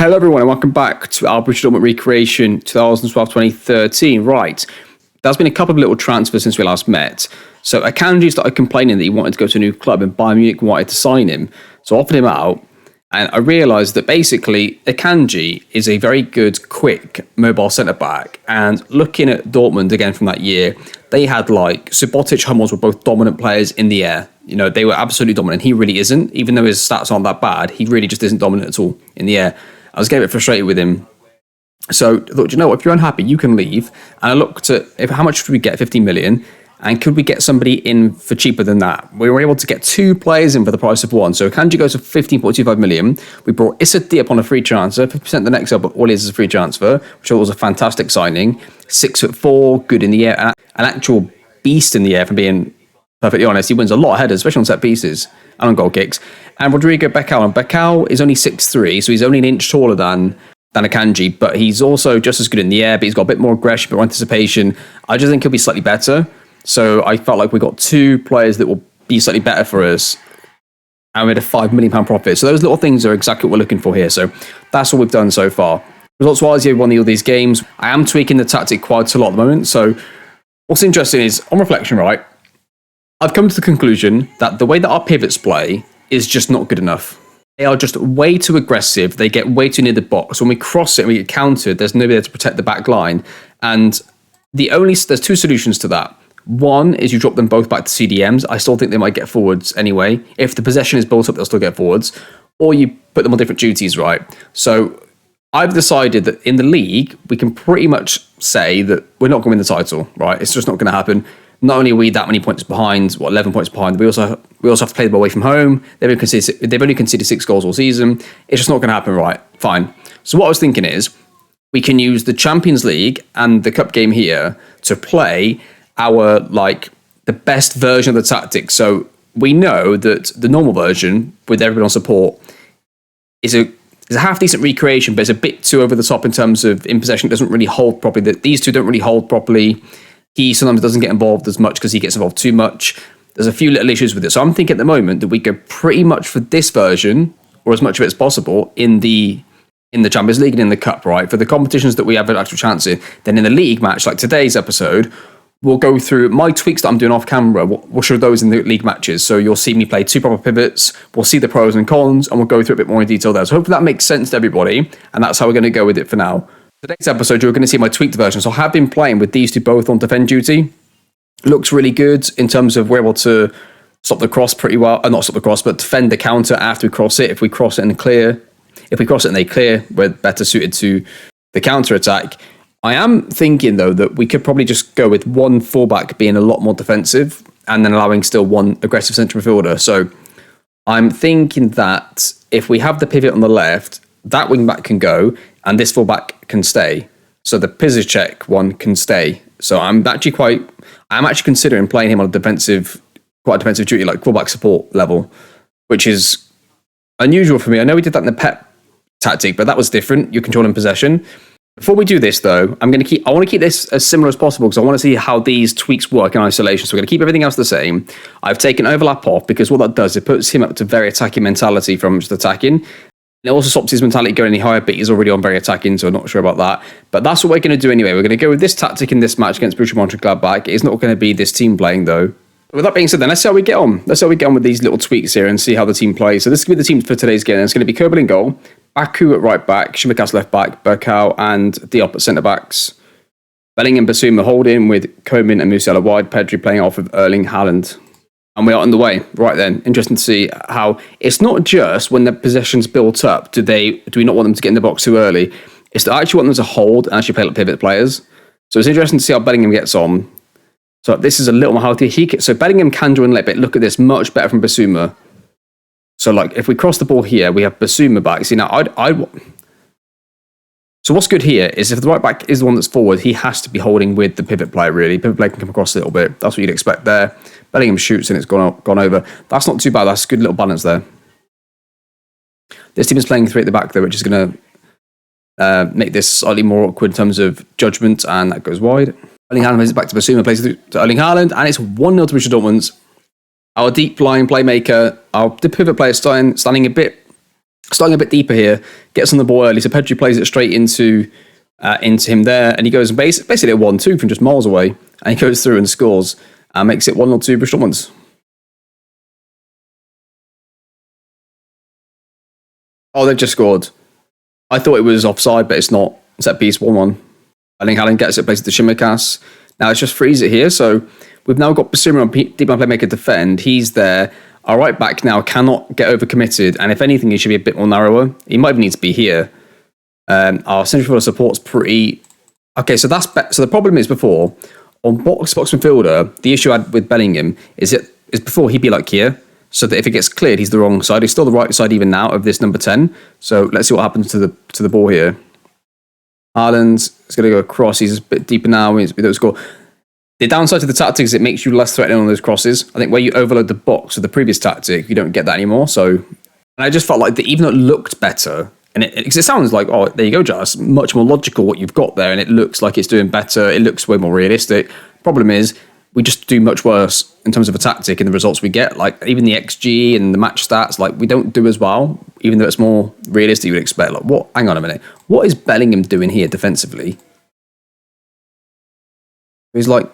Hello everyone and welcome back to our Borussia Dortmund recreation 2012-2013. Right, there's been a couple of little transfers since we last met. So Akanji started complaining that he wanted to go to a new club and Bayern Munich wanted to sign him. So I offered him out and I realised that basically Akanji is a very good, quick, mobile centre-back. And looking at Dortmund again from that year, they had Subotic, Hummels were both dominant players in the air. You know, they were absolutely dominant. He really isn't. Even though his stats aren't that bad, he really just isn't dominant at all in the air. I was getting a bit frustrated with him. So I thought, you know what, if you're unhappy, you can leave. And I looked at how much should we get, 15 million? And could we get somebody in for cheaper than that? We were able to get two players in for the price of one. So Kanji goes for 15.25 million. We brought Issa Diop on a free transfer, 50% the next up, but all it is a free transfer, which I thought was a fantastic signing. 6'4", good in the air, an actual beast in the air, from being perfectly honest. He wins a lot of headers, especially on set pieces and on goal kicks. And Rodrigo Becao. And Becao is only 6'3", so he's only an inch taller than Akanji, but he's also just as good in the air, but he's got a bit more aggression, a bit more anticipation. I just think he'll be slightly better. So I felt like we got two players that will be slightly better for us, and we had a £5 million profit. So those little things are exactly what we're looking for here. So that's what we've done so far. Results-wise, yeah, we won all these games. I am tweaking the tactic quite a lot at the moment. So what's interesting is, on reflection, right, I've come to the conclusion that the way that our pivots play is just not good enough. They are just way too aggressive. They get way too near the box. When we cross it and we get countered, there's nobody there to protect the back line. And there's two solutions to that. One is you drop them both back to CDMs. I still think they might get forwards anyway. If the possession is built up, they'll still get forwards. Or you put them on different duties, right? So I've decided that in the league, we can pretty much say that we're not going to win the title, right? It's just not going to happen. Not only are we that many points behind, 11 points behind, we also have to play them away from home. They've only conceded 6 goals all season. It's just not going to happen, right? Fine. So what I was thinking is, we can use the Champions League and the Cup game here to play our, the best version of the tactic. So we know that the normal version, with everyone on support, is a half decent recreation, but it's a bit too over the top in terms of in possession. It doesn't really hold properly. These two don't really hold properly. He sometimes doesn't get involved as much because he gets involved too much. There's a few little issues with it. So I'm thinking at the moment that we go pretty much for this version, or as much of it as possible, in the Champions League and in the Cup, right? For the competitions that we have an actual chance in. Then in the league match, like today's episode, we'll go through my tweaks that I'm doing off camera. We'll show those in the league matches. So you'll see me play two proper pivots. We'll see the pros and cons, and we'll go through a bit more in detail there. So hopefully that makes sense to everybody. And that's how we're going to go with it for now. Today's episode, you're going to see my tweaked version. So I have been playing with these two both on defend duty. Looks really good in terms of we're able to stop the cross pretty well. Not stop the cross, but defend the counter after we cross it. If we cross it and clear, if we cross it and they clear, we're better suited to the counter attack. I am thinking, though, that we could probably just go with one fullback being a lot more defensive and then allowing still one aggressive central midfielder. So I'm thinking that if we have the pivot on the left, that wing back can go and this fullback can stay. So the Piszczek one can stay. So I'm actually considering playing him on quite a defensive duty, like fullback support level, which is unusual for me. I know we did that in the Pep tactic, but that was different. You're controlling possession. Before we do this, though, I want to keep this as similar as possible because I want to see how these tweaks work in isolation. So we're going to keep everything else the same. I've taken overlap off because what that does, it puts him up to very attacking mentality from just attacking. It also stops his mentality going any higher, but he's already on very attacking, so I'm not sure about that. But that's what we're going to do anyway. We're going to go with this tactic in this match against Borussia Mönchengladbach. It's not going to be this team playing, though. With that being said, then, let's see how we get on. Let's see how we get on with these little tweaks here and see how the team plays. So this is going to be the team for today's game. It's going to be Köbel in goal, Baku at right back, Shimikas left back, Berkau and Diop at centre backs. Bellingham, Basuma holding with Koeman and Musiala wide, Pedri playing off with Erling Haaland. And we are on the way. Right then, interesting to see how it's not just when the possession's built up, do we not want them to get in the box too early? It's that I actually want them to hold and actually play like pivot players. So it's interesting to see how Bellingham gets on. So this is a little more healthy. So Bellingham can join late, but look at this, much better from Basuma. So if we cross the ball here, we have Basuma back. See now, so what's good here is if the right back is the one that's forward, he has to be holding with the pivot player, really. Pivot player can come across a little bit. That's what you'd expect there. Bellingham shoots and it's gone over. That's not too bad. That's a good little balance there. This team is playing 3 at the back, though, which is going to make this slightly more awkward in terms of judgment, and that goes wide. Erling Haaland plays it back to Basuma, plays it to Erling Haaland, and it's 1-0 to Borussia Dortmund. Our deep line playmaker, the pivot player standing a bit Starting a bit deeper here, gets on the ball early, so Pedri plays it straight into him there, and he goes basically a 1-2 from just miles away, and he goes through and scores, and makes it 1-2 Borussia Dortmund. Oh, they've just scored. I thought it was offside, but it's not. Set piece 1-1. I think Haaland gets it, plays it to Shimikas. Now it's just freeze it here, so we've now got Basuma on deep line playmaker defend. He's there. Our right back now cannot get overcommitted, and if anything, he should be a bit more narrower. He might even need to be here. Our central forward support's pretty... Okay, so so the problem is before, on box midfielder, the issue I had with Bellingham is before he'd be like here, so that if it gets cleared, he's the wrong side. He's still the right side even now of this number 10. So let's see what happens to the ball here. Haaland is going to go across. He's a bit deeper now. We don't score. The downside to the tactic is it makes you less threatening on those crosses. I think where you overload the box with the previous tactic, you don't get that anymore. So, and I just felt like even though it looked better, and it sounds like, oh, there you go, Jas, much more logical what you've got there, and it looks like it's doing better. It looks way more realistic. Problem is, we just do much worse in terms of a tactic and the results we get. Like even the XG and the match stats, like we don't do as well, even though it's more realistic you would expect. Like what? Hang on a minute. What is Bellingham doing here defensively? He's like,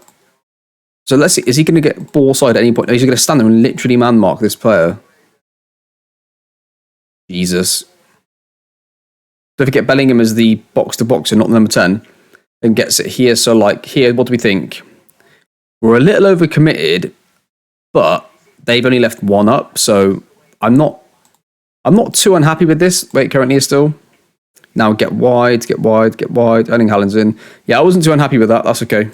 so let's see. Is he going to get ball side at any point? Is he going to stand there and literally man mark this player? Jesus. So if you get Bellingham as the box to box and not the number 10, then gets it here. So like here, what do we think? We're a little overcommitted, but they've only left one up, so I'm not too unhappy with this. Wait, currently is still. Now get wide. Erling Haaland's in. Yeah, I wasn't too unhappy with that. That's okay.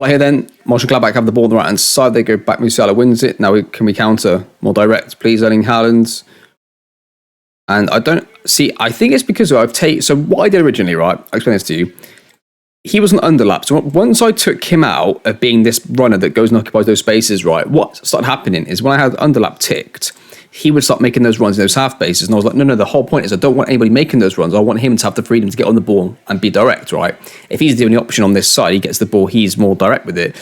Right here then, Mönchengladbach have the ball on the right hand side. They go back. Musiala wins it. Now can we counter more direct, please, Erling Haaland? And I don't see. I think it's because I've taken. So what I did originally, right? I'll explain this to you. He was an underlap. So once I took him out of being this runner that goes and occupies those spaces, right, what started happening is when I had underlap ticked, he would start making those runs in those half bases. And I was like, no, the whole point is I don't want anybody making those runs. I want him to have the freedom to get on the ball and be direct, right? If he's the only option on this side, he gets the ball, he's more direct with it.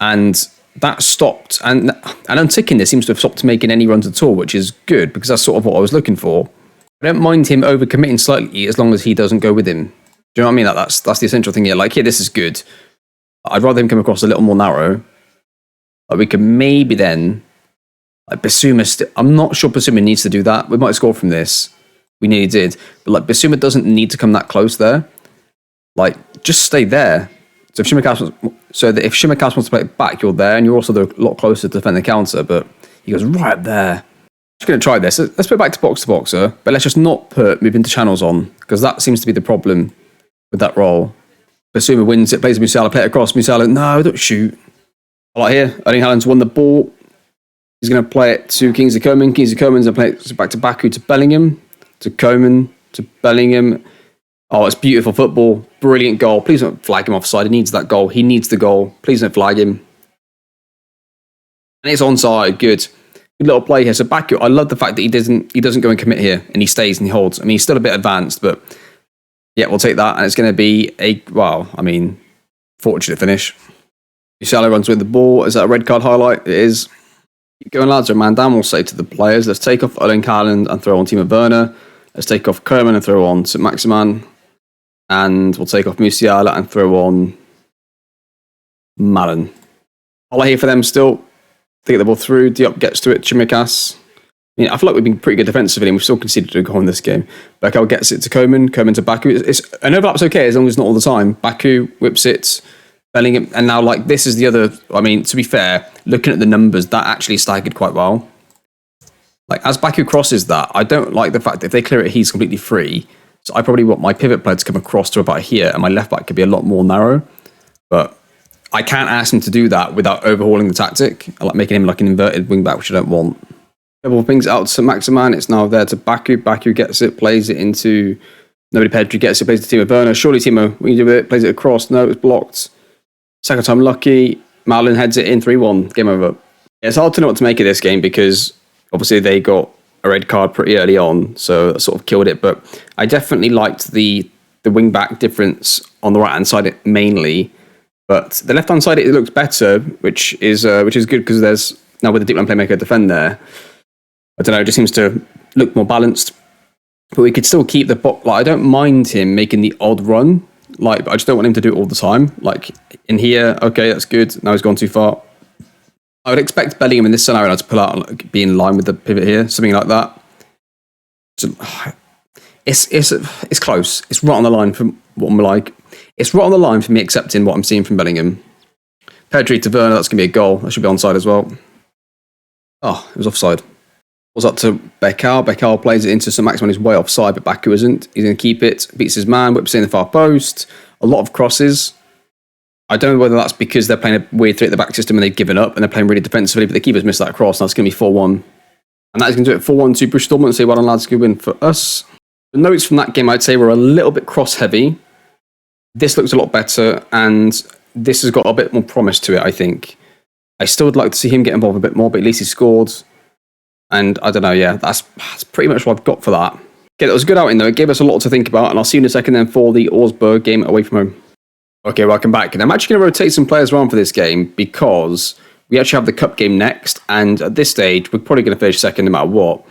And that stopped. And unticking this seems to have stopped making any runs at all, which is good because that's sort of what I was looking for. I don't mind him overcommitting slightly as long as he doesn't go with him. Do you know what I mean? That's the essential thing here. Like, here, this is good. I'd rather him come across a little more narrow. Like, we could maybe then... Like, Basuma... I'm not sure Basuma needs to do that. We might score from this. We nearly did. But, like, Basuma doesn't need to come that close there. Like, just stay there. So if Shimikas wants to play it back, you're there, and you're also a lot closer to defend the counter. But he goes right up there. I'm just going to try this. Let's put it back to boxer, but let's just not move into channels on, because that seems to be the problem with that role. Basuma wins it, plays Musiala, play it across. Musiala, no, don't shoot. I like here. Erling Haaland's won the ball. He's going to play it to Kingsley Coman. Kingsley Coman's going to play it back to Baku, to Bellingham, to Coman, to Bellingham. Oh, it's beautiful football. Brilliant goal. Please don't flag him offside. He needs that goal. He needs the goal. Please don't flag him. And it's onside. Good. Good little play here. So Baku, I love the fact that he doesn't go and commit here, and he stays and he holds. I mean, he's still a bit advanced, but yeah, we'll take that. And it's going to be fortunate finish. Musiala runs with the ball. Is that a red card highlight? It is. Keep going, lads. A man down will say to the players, let's take off Erling Haaland and throw on Timo Werner. Let's take off Koeman and throw on St. Maximan. And we'll take off Musiala and throw on Malen. All I hear for them still. They get the ball through. Diop gets to it. Chimikas. I feel like we've been pretty good defensively and we've still conceded a goal in this game. Berkel gets it to Koeman to Baku. An overlap's okay as long as it's not all the time. Baku whips it, Bellingham, and now like this is the other... I mean, to be fair, looking at the numbers, that actually staggered quite well. Like, as Baku crosses that, I don't like the fact that if they clear it, he's completely free. So I probably want my pivot player to come across to about here, and my left back could be a lot more narrow. But I can't ask him to do that without overhauling the tactic. I like making him like an inverted wing back, which I don't want. Double brings it out to Maximan. It's now there to Baku. Baku gets it, plays it into... Nobody Pedri gets it, plays it to Timo Werner. Surely Timo, we can do it. Plays it across. No, it's blocked. Second time lucky. Malen heads it in 3-1. Game over. Yeah, it's hard to know what to make of this game because obviously they got a red card pretty early on, so that sort of killed it. But I definitely liked the wing back difference on the right hand side mainly. But the left hand side it looks better, which is good because there's now with the deep line playmaker defend there. I don't know, it just seems to look more balanced. but we could still keep the box. Like, I don't mind him making the odd run, like, but I just don't want him to do it all the time. Like in here, okay, that's good. Now he's gone too far. I would expect Bellingham in this scenario to pull out and like, be in line with the pivot here, something like that. So, it's close. It's right on the line from what I'm like. It's right on the line for me accepting what I'm seeing from Bellingham. Pedri to Werner, that's going to be a goal. That should be onside as well. Oh, it was offside. Was up to Bekal. Bekal plays it into St. Maximin, who's way offside, but Baku isn't. He's going to keep it, beats his man, whips in the far post. A lot of crosses. I don't know whether that's because they're playing a weird 3 at the back system and they've given up and they're playing really defensively, but the keeper's missed that cross, and that's going to be 4-1. And that is going to do it 4-1 to Borussia Dortmund. So well done, lads, good win for us. The notes from that game, I'd say, were a little bit cross-heavy. This looks a lot better, and this has got a bit more promise to it, I think. I still would like to see him get involved a bit more, but at least he scored. And I don't know, yeah, that's pretty much what I've got for that. Okay, that was a good outing, though. It gave us a lot to think about, and I'll see you in a second then for the Augsburg game away from home. Okay, welcome back. And I'm actually going to rotate some players around for this game because we actually have the cup game next, and at this stage, we're probably going to finish second no matter what.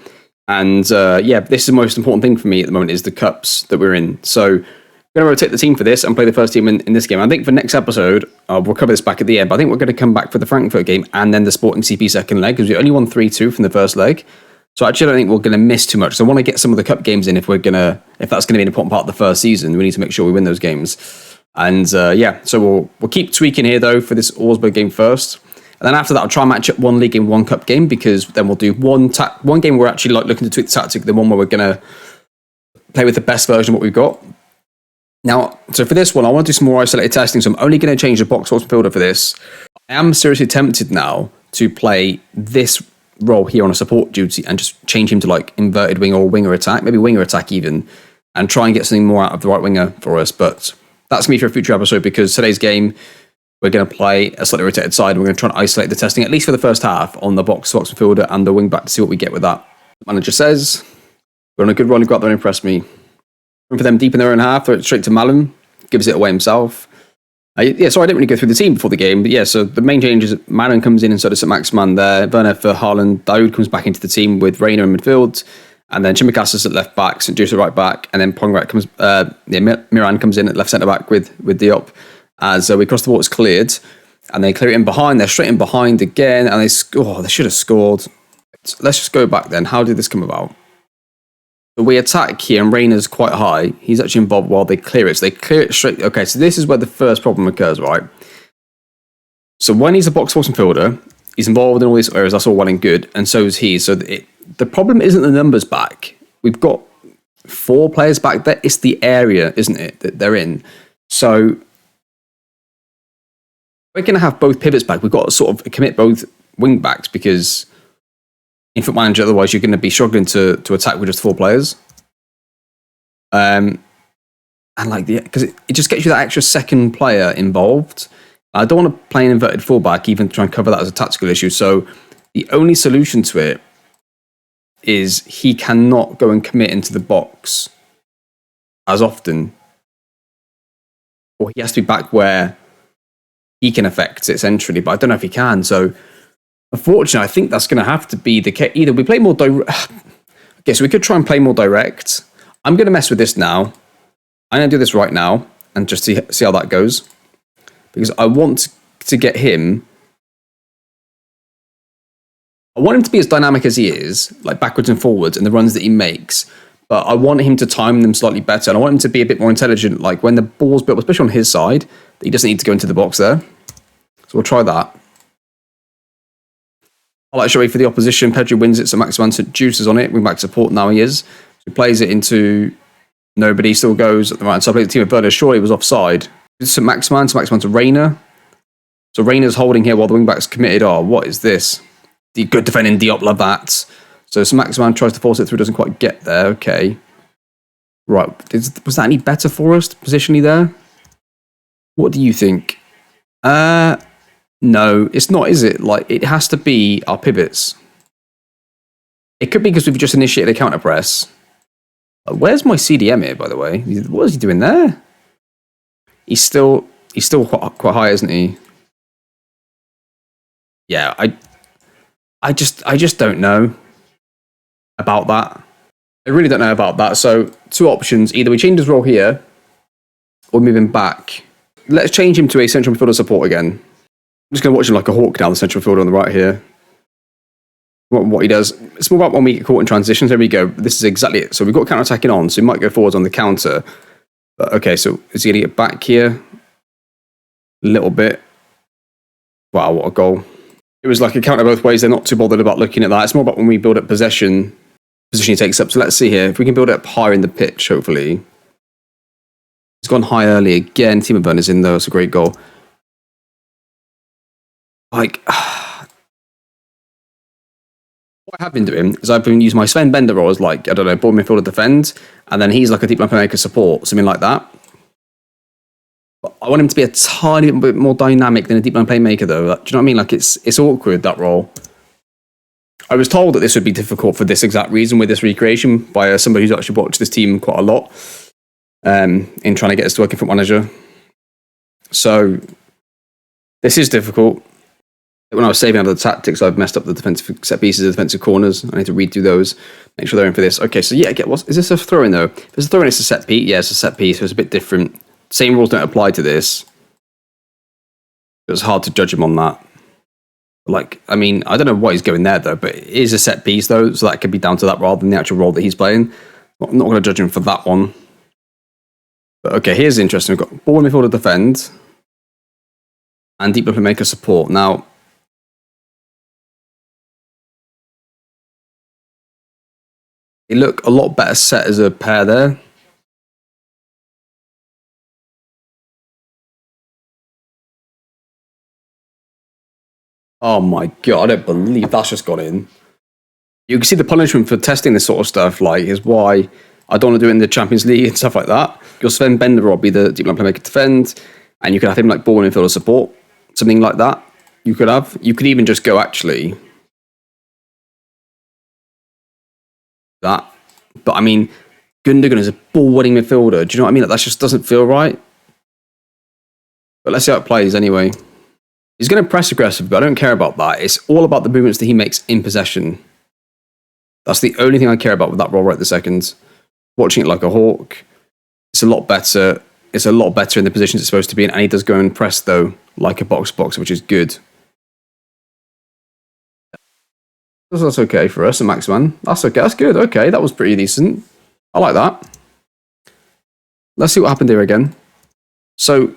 And yeah, this is the most important thing for me at the moment is the cups that we're in. So I'm going to rotate the team for this and play the first team in this game. I think for next episode, we'll cover this back at the end, but I think we're going to come back for the Frankfurt game and then the Sporting CP second leg because we only won 3-2 from the first leg. So I actually don't think we're going to miss too much. So I want to get some of the cup games in if that's going to be an important part of the first season. We need to make sure we win those games. And yeah, so we'll keep tweaking here though for this Augsburg game first. And then after that, I'll try and match up one league and one cup game because then we'll do one game where we're actually like looking to tweak the tactic, the one where we're going to play with the best version of what we've got. Now, so for this one, I want to do some more isolated testing, so I'm only going to change the box midfielder for this. I am seriously tempted now to play this role here on a support duty and just change him to like inverted winger or winger attack, maybe winger attack even, and try and get something more out of the right winger for us. But that's going to be for a future episode because today's game, we're going to play a slightly rotated side. And we're going to try and isolate the testing, at least for the first half, on the box midfielder and the wing back to see what we get with that. The manager says, we're on a good run, go out there and impress me. For them deep in their own half, throw it straight to Malum, gives it away himself. Yeah, so I didn't really go through the team before the game, but yeah, so the main change is Malum comes in instead of St. Maximin there. Werner for Haaland. Daoud comes back into the team with Reina in midfield. And then Chimicasas at left back, St. Juice at right back. And then Pongrat comes, Miran comes in at left centre back with Diop. As we cross the water's cleared. And they clear it in behind. They're straight in behind again. And they should have scored. Let's just go back then. How did this come about? So we attack here, and Reina's quite high. He's actually involved while they clear it. So they clear it straight. Okay, so this is where the first problem occurs, right? So when he's a box midfielder, he's involved in all these areas. That's all well and good, and so is he. So the problem isn't the numbers back. We've got 4 players back there. It's the area, isn't it, that they're in. So we're going to have both pivots back. We've got to sort of commit both wing backs because in Foot Manager, otherwise you're going to be struggling to attack with just 4 players. And like because it just gets you that extra second player involved. I don't want to play an inverted fullback, even to try and cover that as a tactical issue. So the only solution to it is he cannot go and commit into the box as often, or he has to be back where he can affect it centrally. But I don't know if he can. So unfortunately, I think that's going to have to be the case. Either we play more direct. Okay, so we could try and play more direct. I'm going to mess with this now. I'm going to do this right now and just see how that goes. Because I want to get him. I want him to be as dynamic as he is, like backwards and forwards, and the runs that he makes. But I want him to time them slightly better. And I want him to be a bit more intelligent, like when the ball's built, especially on his side, that he doesn't need to go into the box there. So we'll try that. I like Shoei for the opposition. Pedri wins it, so Maximin Juice is on it. Wing back support now he is. So he plays it into nobody, still goes at the right. So I played the team of Werner. Surely was offside. St. Maximin to Reina. So Reina's holding here while the wing back's committed. Oh, what is this? The good defending Diop, love that. So St. Maximin tries to force it through, doesn't quite get there. Okay. Right. Was that any better for us positionally there? What do you think? No, it's not, is it? Like, it has to be our pivots. It could be because we've just initiated a counter press. Where's my CDM here, by the way? What is he doing there? He's still quite high, isn't he? Yeah, I just don't know about that. I really don't know about that. So, two options. Either we change his role here, or move him back. Let's change him to a central midfielder support again. I'm just going to watch him like a hawk now, the central midfielder on the right here. What he does. It's more about when we get caught in transitions. There we go. This is exactly it. So we've got counter-attacking on, so he might go forwards on the counter. But okay, so is he going to get back here? A little bit. Wow, what a goal. It was like a counter both ways. They're not too bothered about looking at that. It's more about when we build up position he takes up. So let's see here. If we can build it up higher in the pitch, hopefully. He's gone high early again. Timo Werner's in, though. It's a great goal. Like... What I have been doing is I've been using my Sven Bender role as like, I don't know, ball midfielder defend, and then he's like a deep line playmaker support, something like that. But I want him to be a tiny bit more dynamic than a deep line playmaker though. Like, do you know what I mean? Like it's awkward, that role. I was told that this would be difficult for this exact reason with this recreation by somebody who's actually watched this team quite a lot in trying to get us to work in Foot Manager. So this is difficult. When I was saving out of the tactics, I've messed up the defensive set pieces, the defensive corners. I need to redo those, make sure they're in for this. Okay, so yeah, is this a throw-in though? If it's a throw-in, it's a set piece. Yeah, it's a set piece, so it's a bit different. Same rules don't apply to this. It's hard to judge him on that. Like, I mean, I don't know what he's going there though, but it is a set piece though, so that could be down to that rather than the actual role that he's playing. I'm not going to judge him for that one. But okay, here's interesting. We've got ball midfielder defend and deep playmaker support. Now, they look a lot better set as a pair there. Oh my god, I don't believe that's just gone in. You can see the punishment for testing this sort of stuff, like, is why I don't want to do it in the Champions League and stuff like that. Your Sven Bender will be the deep line playmaker defend, and you could have him like ball midfielder support, something like that. You could have. You could even just go actually that. But I mean, Gundogan is a ball-winning midfielder. Do you know what I mean? Like, that just doesn't feel right. But let's see how it plays anyway. He's going to press aggressive, but I don't care about that. It's all about the movements that he makes in possession. That's the only thing I care about with that role right this second. Watching it like a hawk, it's a lot better. It's a lot better in the positions it's supposed to be in, and he does go and press, though, like a box-box, which is good. That's okay for us, a Maxman. That's okay. That's good. Okay, that was pretty decent. I like that. Let's see what happened here again. So,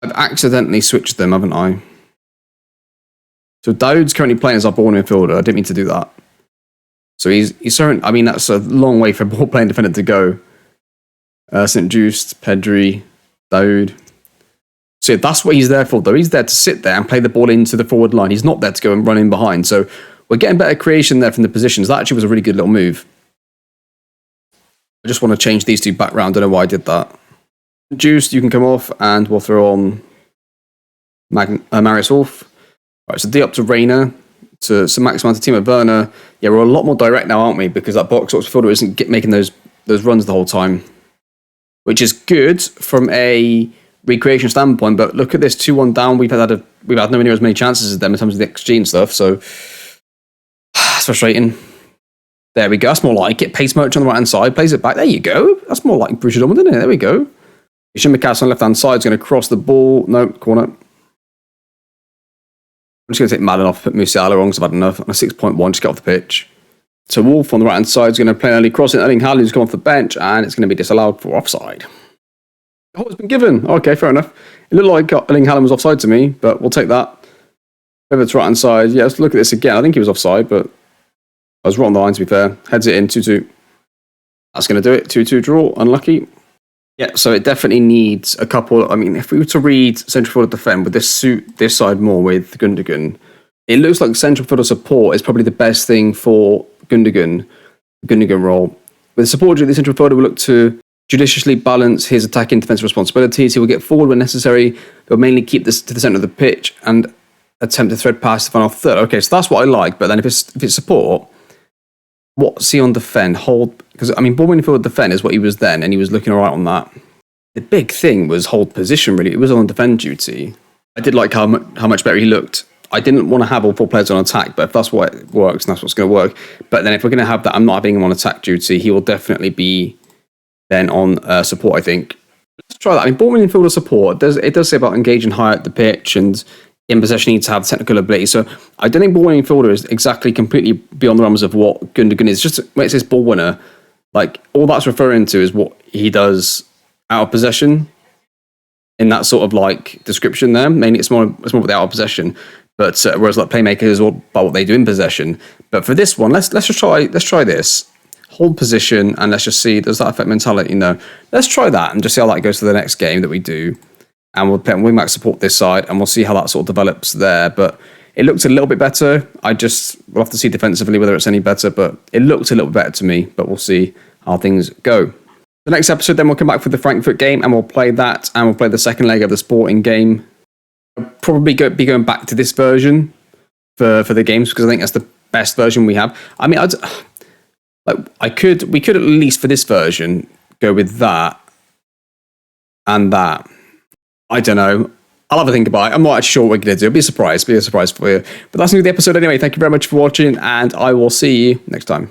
I've accidentally switched them, haven't I? So, Daoud's currently playing as our ball midfielder. I didn't mean to do that. So, he's certain. I mean, that's a long way for a ball playing defender to go. St. Just, Pedri, Daoud. So, yeah, that's what he's there for, though. He's there to sit there and play the ball into the forward line. He's not there to go and run in behind. So, we're getting better creation there from the positions. That actually was a really good little move. I just want to change these two back round. I don't know why I did that. Juice, you can come off, and we'll throw on Marius Wolf. Right, so D up to Reina, to Maximan, to Timo Werner. Yeah, we're a lot more direct now, aren't we? Because that box midfielder isn't making those runs the whole time. Which is good from a recreation standpoint, but look at this, 2-1 down. We've had nowhere near as many chances as them in terms of the XG and stuff, so it's frustrating. There we go. That's more like it. Pace Merch on the right hand side, plays it back. There you go. That's more like Borussia Dortmund, isn't it? There we go. Shimmikas on the left hand side is going to cross the ball. No, corner. I'm just going to take Madden off, put Musiala on because I've had enough. On a 6.1, just get off the pitch. So Wolf on the right hand side is going to play an early crossing. Erling Haaland's come off the bench, and it's going to be disallowed for offside. Oh, it's been given. Okay, fair enough. It looked like Erling Haaland was offside to me, but we'll take that. Over to right hand side. Yeah, let's look at this again. I think he was offside, but I was wrong on the line, to be fair. Heads it in, 2-2. That's going to do it. 2-2 draw. Unlucky. Yeah, so it definitely needs a couple. I mean, if we were to read central forward defend, would this suit this side more with Gundogan? It looks like central forward support is probably the best thing for Gundogan role. With support, the central forward will look to judiciously balance his attacking defensive responsibilities. He will get forward when necessary, but mainly keep this to the centre of the pitch and attempt to thread past the final third. Okay, so that's what I like, but then if it's support, what's he on defend? Hold, because I mean, ball midfield defend is what he was then, and he was looking all right on that. The big thing was hold position, really. It was on defend duty. I did like how much better he looked I didn't want to have all 4 players on attack, but if that's what works, and that's what's going to work. But then if we're going to have that, I'm not having him on attack duty, he will definitely be then on support, I think. Let's try that. I mean, ball midfielder support, it does say about engaging higher at the pitch and in possession needs to have technical ability. So I don't think ball winning midfielder is exactly completely beyond the realms of what Gundogan is. Just when it says ball winner, like all that's referring to is what he does out of possession in that sort of like description there. Mainly it's more about the out of possession. But whereas like playmakers is all about what they do in possession. But for this one, let's try this. Hold position and let's just see, does that affect mentality? No. Let's try that and just see how that goes to the next game that we do. And we'll play wing back support this side and we'll see how that sort of develops there. But it looked a little bit better. We'll have to see defensively whether it's any better, but it looked a little bit better to me. But we'll see how things go. The next episode, then we'll come back for the Frankfurt game and we'll play that and we'll play the second leg of the Sporting game. I'll probably be going back to this version for the games because I think that's the best version we have. I mean, we could at least for this version go with that and that. I don't know. I'll have a think about it. I'm not actually sure what we're going to do. It'll be a surprise for you. But that's the end of the episode anyway. Thank you very much for watching and I will see you next time.